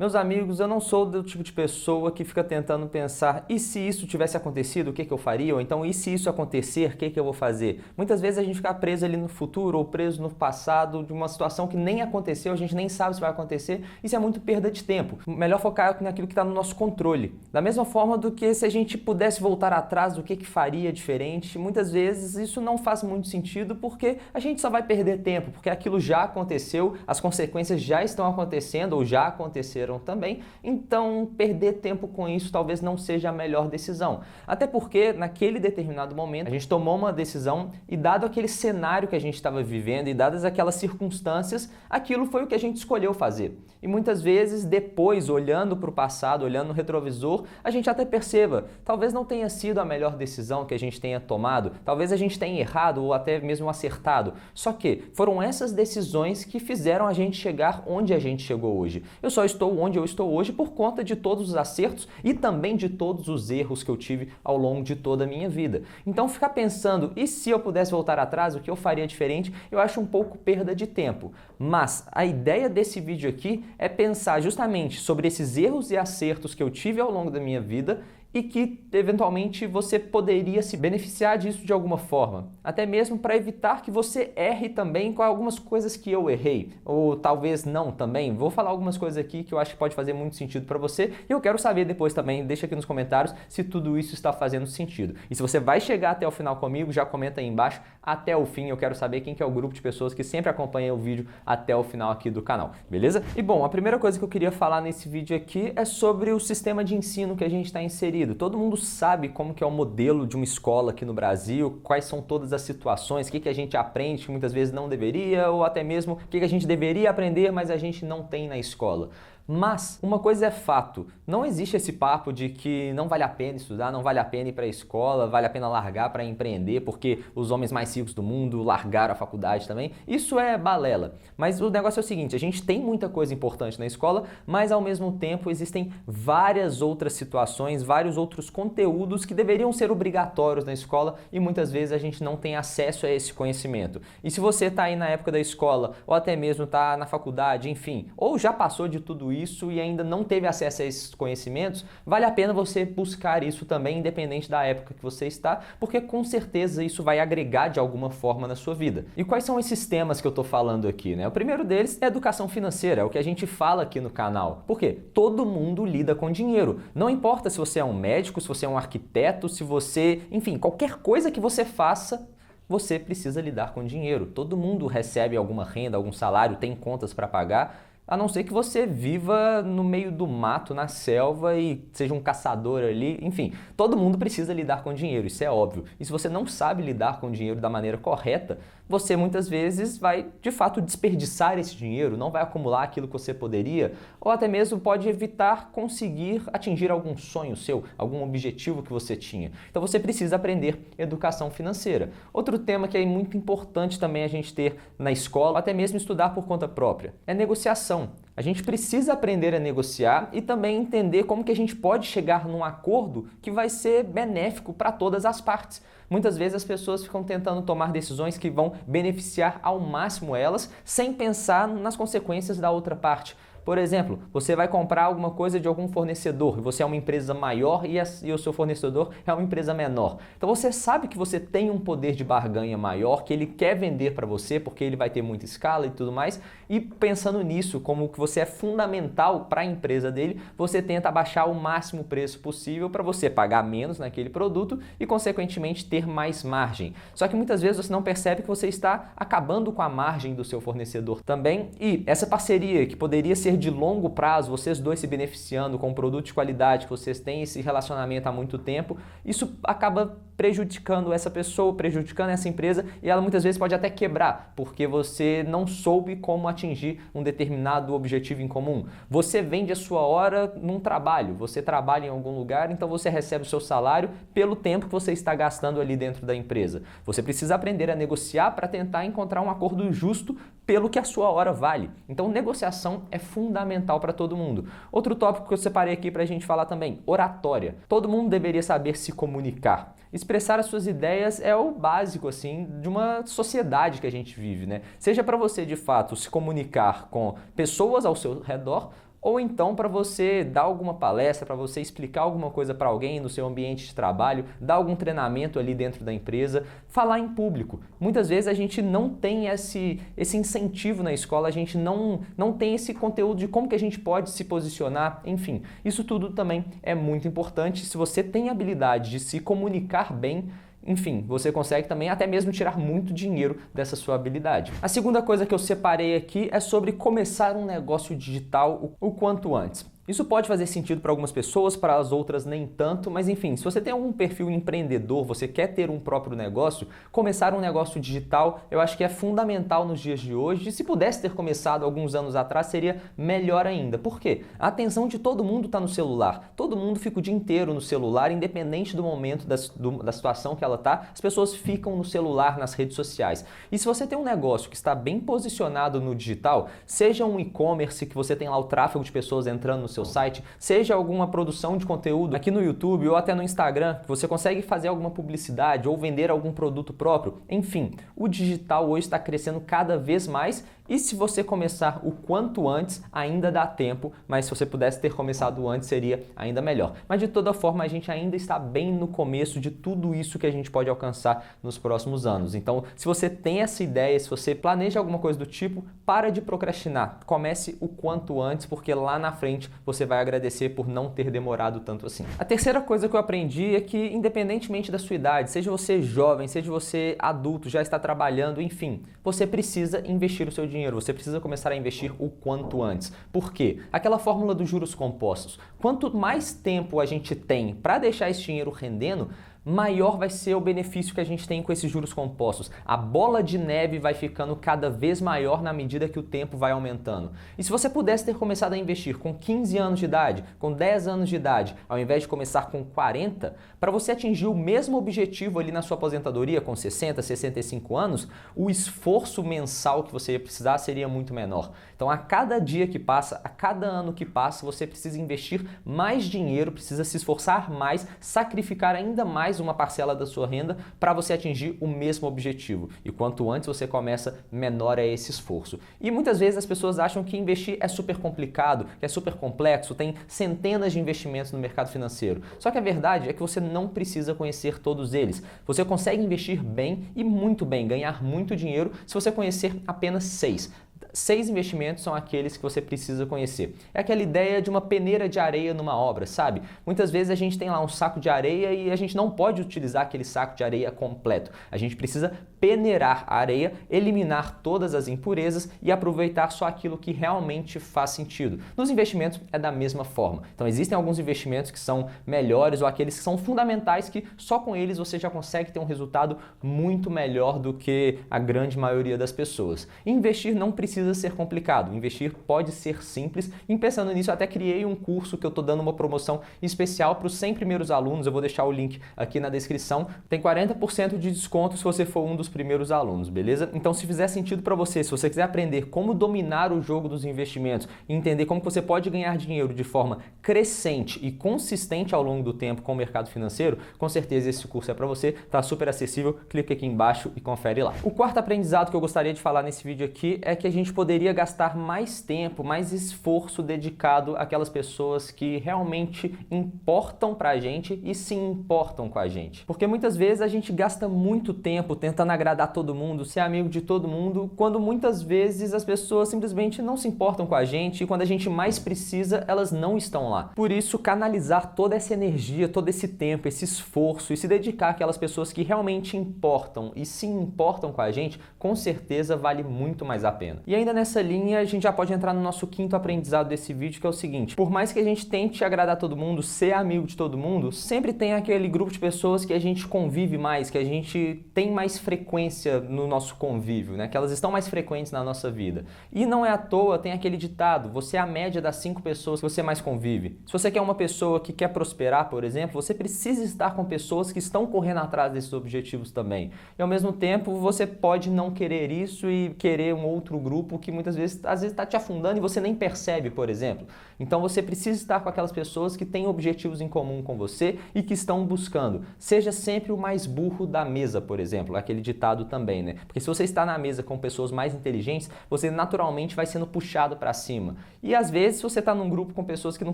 Meus amigos, eu não sou do tipo de pessoa que fica tentando pensar e se isso tivesse acontecido, o que que eu faria? Ou então, e se isso acontecer, o que que eu vou fazer? Muitas vezes a gente fica preso ali no futuro ou preso no passado de uma situação que nem aconteceu, a gente nem sabe se vai acontecer, isso é muito perda de tempo. Melhor focar naquilo que está no nosso controle. Da mesma forma do que se a gente pudesse voltar atrás do que faria diferente, muitas vezes isso não faz muito sentido porque a gente só vai perder tempo, porque aquilo já aconteceu, as consequências já estão acontecendo ou já aconteceram também, então perder tempo com isso talvez não seja a melhor decisão. Até porque naquele determinado momento a gente tomou uma decisão e dado aquele cenário que a gente estava vivendo e dadas aquelas circunstâncias, aquilo foi o que a gente escolheu fazer. E muitas vezes depois, olhando para o passado, olhando no retrovisor, a gente até perceba, talvez não tenha sido a melhor decisão que a gente tenha tomado, talvez a gente tenha errado ou até mesmo acertado. Só que foram essas decisões que fizeram a gente chegar onde a gente chegou hoje. Eu só estou onde eu estou hoje por conta de todos os acertos e também de todos os erros que eu tive ao longo de toda a minha vida. Então ficar pensando, e se eu pudesse voltar atrás, o que eu faria diferente, eu acho um pouco perda de tempo. Mas a ideia desse vídeo aqui é pensar justamente sobre esses erros e acertos que eu tive ao longo da minha vida e que, eventualmente, você poderia se beneficiar disso de alguma forma. Até mesmo para evitar que você erre também com algumas coisas que eu errei. Ou talvez não também. Vou falar algumas coisas aqui que eu acho que pode fazer muito sentido para você. E eu quero saber depois também, deixa aqui nos comentários, se tudo isso está fazendo sentido. E se você vai chegar até o final comigo, já comenta aí embaixo, até o fim. Eu quero saber quem que é o grupo de pessoas que sempre acompanham o vídeo até o final aqui do canal. Beleza? E bom, a primeira coisa que eu queria falar nesse vídeo aqui é sobre o sistema de ensino que a gente está inserido. Todo mundo sabe como que é o modelo de uma escola aqui no Brasil, quais são todas as situações, o que a gente aprende que muitas vezes não deveria, ou até mesmo o que a gente deveria aprender, mas a gente não tem na escola. Mas uma coisa é fato, não existe esse papo de que não vale a pena estudar, não vale a pena ir para a escola, vale a pena largar para empreender porque os homens mais ricos do mundo largaram a faculdade também. Isso é balela. Mas o negócio é o seguinte, a gente tem muita coisa importante na escola, mas ao mesmo tempo existem várias outras situações, vários outros conteúdos que deveriam ser obrigatórios na escola e muitas vezes a gente não tem acesso a esse conhecimento. E se você está aí na época da escola ou até mesmo está na faculdade, enfim, ou já passou de tudo isso e ainda não teve acesso a esses conhecimentos, vale a pena você buscar isso também, independente da época que você está, porque com certeza isso vai agregar de alguma forma na sua vida. E quais são esses temas que eu estou falando aqui, né? O primeiro deles é educação financeira, é o que a gente fala aqui no canal. Por quê? Todo mundo lida com dinheiro. Não importa se você é um médico, se você é um arquiteto, se você, enfim, qualquer coisa que você faça, você precisa lidar com dinheiro. Todo mundo recebe alguma renda, algum salário, tem contas para pagar, a não ser que você viva no meio do mato, na selva e seja um caçador ali, enfim, todo mundo precisa lidar com dinheiro, isso é óbvio. E se você não sabe lidar com dinheiro da maneira correta, você muitas vezes vai de fato desperdiçar esse dinheiro, não vai acumular aquilo que você poderia, ou até mesmo pode evitar conseguir atingir algum sonho seu, algum objetivo que você tinha. Então você precisa aprender educação financeira. Outro tema que é muito importante também a gente ter na escola, até mesmo estudar por conta própria, é negociação. A gente precisa aprender a negociar e também entender como que a gente pode chegar num acordo que vai ser benéfico para todas as partes. Muitas vezes as pessoas ficam tentando tomar decisões que vão beneficiar ao máximo elas, sem pensar nas consequências da outra parte. Por exemplo, você vai comprar alguma coisa de algum fornecedor e você é uma empresa maior e o seu fornecedor é uma empresa menor. Então você sabe que você tem um poder de barganha maior, que ele quer vender para você porque ele vai ter muita escala e tudo mais. E pensando nisso, como que você é fundamental para a empresa dele, você tenta abaixar o máximo preço possível para você pagar menos naquele produto e, consequentemente, ter mais margem. Só que muitas vezes você não percebe que você está acabando com a margem do seu fornecedor também. E essa parceria que poderia ser de longo prazo, vocês dois se beneficiando com um produto de qualidade, que vocês têm esse relacionamento há muito tempo, isso acaba prejudicando essa pessoa, prejudicando essa empresa e ela muitas vezes pode até quebrar, porque você não soube como atingir um determinado objetivo em comum. Você vende a sua hora num trabalho, você trabalha em algum lugar, então você recebe o seu salário pelo tempo que você está gastando ali dentro da empresa. Você precisa aprender a negociar para tentar encontrar um acordo justo pelo que a sua hora vale. Então, negociação é fundamental para todo mundo. Outro tópico que eu separei aqui para a gente falar também, oratória. Todo mundo deveria saber se comunicar. Expressar as suas ideias é o básico, assim, de uma sociedade que a gente vive, né? Seja para você, de fato, se comunicar com pessoas ao seu redor, ou então para você dar alguma palestra, para você explicar alguma coisa para alguém no seu ambiente de trabalho, dar algum treinamento ali dentro da empresa, falar em público. Muitas vezes a gente não tem esse incentivo na escola, a gente não tem esse conteúdo de como que a gente pode se posicionar, enfim. Isso tudo também é muito importante. Se você tem habilidade de se comunicar bem, enfim, você consegue também até mesmo tirar muito dinheiro dessa sua habilidade. A segunda coisa que eu separei aqui é sobre começar um negócio digital o quanto antes. Isso pode fazer sentido para algumas pessoas, para as outras nem tanto, mas enfim, se você tem algum perfil empreendedor, você quer ter um próprio negócio, começar um negócio digital eu acho que é fundamental nos dias de hoje. E se pudesse ter começado alguns anos atrás, seria melhor ainda. Por quê? A atenção de todo mundo está no celular, todo mundo fica o dia inteiro no celular, independente do momento da situação que ela está, as pessoas ficam no celular, nas redes sociais. E se você tem um negócio que está bem posicionado no digital, seja um e-commerce que você tem lá o tráfego de pessoas entrando no seu site, seja alguma produção de conteúdo aqui no YouTube ou até no Instagram, que você consegue fazer alguma publicidade ou vender algum produto próprio, enfim, o digital hoje está crescendo cada vez mais. E se você começar o quanto antes, ainda dá tempo, mas se você pudesse ter começado antes, seria ainda melhor. Mas de toda forma, a gente ainda está bem no começo de tudo isso que a gente pode alcançar nos próximos anos. Então, se você tem essa ideia, se você planeja alguma coisa do tipo, para de procrastinar. Comece o quanto antes, porque lá na frente você vai agradecer por não ter demorado tanto assim. A terceira coisa que eu aprendi é que, independentemente da sua idade, seja você jovem, seja você adulto, já está trabalhando, enfim, você precisa investir o seu dinheiro. Você precisa começar a investir o quanto antes. Por quê? Aquela fórmula dos juros compostos. Quanto mais tempo a gente tem para deixar esse dinheiro rendendo, maior vai ser o benefício que a gente tem com esses juros compostos. A bola de neve vai ficando cada vez maior na medida que o tempo vai aumentando. E se você pudesse ter começado a investir com 15 anos de idade, com 10 anos de idade, ao invés de começar com 40, para você atingir o mesmo objetivo ali na sua aposentadoria com 60, 65 anos, o esforço mensal que você ia precisar seria muito menor. Então, a cada dia que passa, a cada ano que passa, você precisa investir mais dinheiro, precisa se esforçar mais, sacrificar ainda mais uma parcela da sua renda para você atingir o mesmo objetivo. E quanto antes você começa, menor é esse esforço. E muitas vezes as pessoas acham que investir é super complicado, que é super complexo, tem centenas de investimentos no mercado financeiro. Só que a verdade é que você não precisa conhecer todos eles. Você consegue investir bem e muito bem, ganhar muito dinheiro se você conhecer apenas 6. 6 investimentos são aqueles que você precisa conhecer. É aquela ideia de uma peneira de areia numa obra, sabe? Muitas vezes a gente tem lá um saco de areia e a gente não pode utilizar aquele saco de areia completo. A gente precisa peneirar a areia, eliminar todas as impurezas e aproveitar só aquilo que realmente faz sentido. Nos investimentos é da mesma forma. Então existem alguns investimentos que são melhores ou aqueles que são fundamentais que só com eles você já consegue ter um resultado muito melhor do que a grande maioria das pessoas. Investir não precisa ser complicado, investir pode ser simples. E pensando nisso, eu até criei um curso que eu estou dando uma promoção especial para os 100 primeiros alunos, eu vou deixar o link aqui na descrição. Tem 40% de desconto se você for um dos primeiros alunos, beleza? Então, se fizer sentido para você, se você quiser aprender como dominar o jogo dos investimentos e entender como você pode ganhar dinheiro de forma crescente e consistente ao longo do tempo com o mercado financeiro, com certeza esse curso é para você, tá super acessível, clica aqui embaixo e confere lá. O quarto aprendizado que eu gostaria de falar nesse vídeo aqui é que a gente poderia gastar mais tempo, mais esforço dedicado àquelas pessoas que realmente importam pra gente e se importam com a gente. Porque muitas vezes a gente gasta muito tempo tentando agradar todo mundo, ser amigo de todo mundo, quando muitas vezes as pessoas simplesmente não se importam com a gente e quando a gente mais precisa, elas não estão lá. Por isso, canalizar toda essa energia, todo esse tempo, esse esforço e se dedicar àquelas pessoas que realmente importam e se importam com a gente, com certeza vale muito mais a pena. E ainda nessa linha, a gente já pode entrar no nosso quinto aprendizado desse vídeo, que é o seguinte: por mais que a gente tente agradar todo mundo, ser amigo de todo mundo, sempre tem aquele grupo de pessoas que a gente convive mais, que a gente tem mais frequência no nosso convívio, né? Que elas estão mais frequentes na nossa vida. E não é à toa, tem aquele ditado: você é a média das 5 pessoas que você mais convive. Se você quer uma pessoa que quer prosperar, por exemplo, você precisa estar com pessoas que estão correndo atrás desses objetivos também. E ao mesmo tempo, você pode não querer isso e querer um outro grupo grupo que muitas vezes, às vezes está te afundando e você nem percebe, por exemplo. Então você precisa estar com aquelas pessoas que têm objetivos em comum com você e que estão buscando. Seja sempre o mais burro da mesa, por exemplo, aquele ditado também, né? Porque se você está na mesa com pessoas mais inteligentes, você naturalmente vai sendo puxado para cima. E às vezes, se você está num grupo com pessoas que não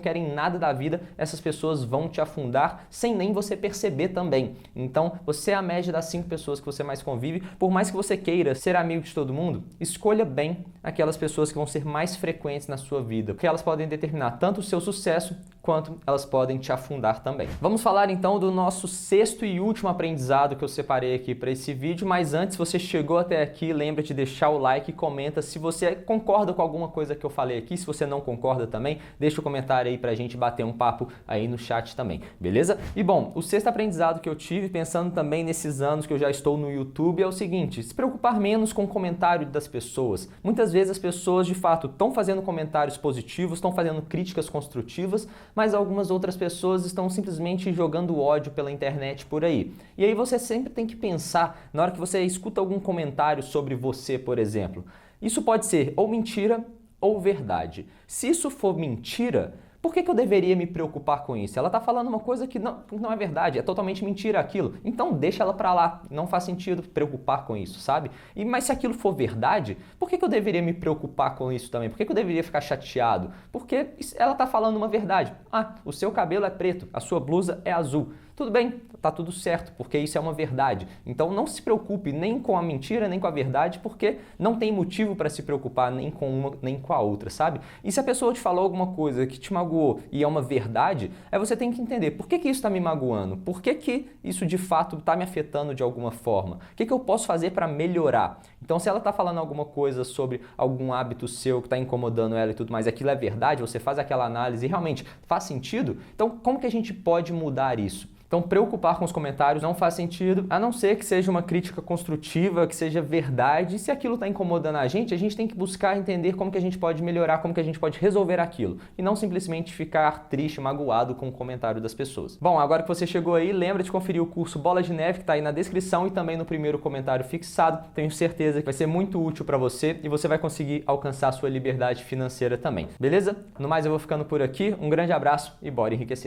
querem nada da vida, essas pessoas vão te afundar sem nem você perceber também. Então, você é a média das 5 pessoas que você mais convive. Por mais que você queira ser amigo de todo mundo, escolha bem aquelas pessoas que vão ser mais frequentes na sua vida, porque elas podem determinar tanto o seu sucesso quanto elas podem te afundar também. Vamos falar então do nosso 6º e último aprendizado que eu separei aqui para esse vídeo, mas antes, se você chegou até aqui, lembra de deixar o like e comenta se você concorda com alguma coisa que eu falei aqui. Se você não concorda também, deixa o comentário aí pra gente bater um papo aí no chat também, beleza? E bom, o 6º aprendizado que eu tive, pensando também nesses anos que eu já estou no YouTube, é o seguinte: se preocupar menos com o comentário das pessoas. Muitas vezes as pessoas de fato estão fazendo comentários positivos, estão fazendo críticas construtivas, mas algumas outras pessoas estão simplesmente jogando ódio pela internet por aí. E aí você sempre tem que pensar, na hora que você escuta algum comentário sobre você, por exemplo, isso pode ser ou mentira ou verdade. Se isso for mentira, por que eu deveria me preocupar com isso? Ela está falando uma coisa que não é verdade, é totalmente mentira aquilo. Então deixa ela para lá, não faz sentido preocupar com isso, sabe? Mas se aquilo for verdade, por que eu deveria me preocupar com isso também? Por que eu deveria ficar chateado? Porque ela está falando uma verdade. Ah, o seu cabelo é preto, a sua blusa é azul. Tudo bem, tá tudo certo, porque isso é uma verdade. Então não se preocupe nem com a mentira, nem com a verdade, porque não tem motivo para se preocupar nem com uma, nem com a outra, sabe? E se a pessoa te falou alguma coisa que te magoou e é uma verdade, aí você tem que entender por que isso está me magoando, por que isso de fato está me afetando de alguma forma, o que eu posso fazer para melhorar. Então se ela está falando alguma coisa sobre algum hábito seu que está incomodando ela e tudo mais, aquilo é verdade, você faz aquela análise e realmente faz sentido, então como que a gente pode mudar isso? Então, preocupar com os comentários não faz sentido, a não ser que seja uma crítica construtiva, que seja verdade. E se aquilo está incomodando a gente tem que buscar entender como que a gente pode melhorar, como que a gente pode resolver aquilo. E não simplesmente ficar triste, magoado com o comentário das pessoas. Bom, agora que você chegou aí, lembra de conferir o curso Bola de Neve, que está aí na descrição e também no primeiro comentário fixado. Tenho certeza que vai ser muito útil para você e você vai conseguir alcançar a sua liberdade financeira também. Beleza? No mais, eu vou ficando por aqui. Um grande abraço e bora enriquecer.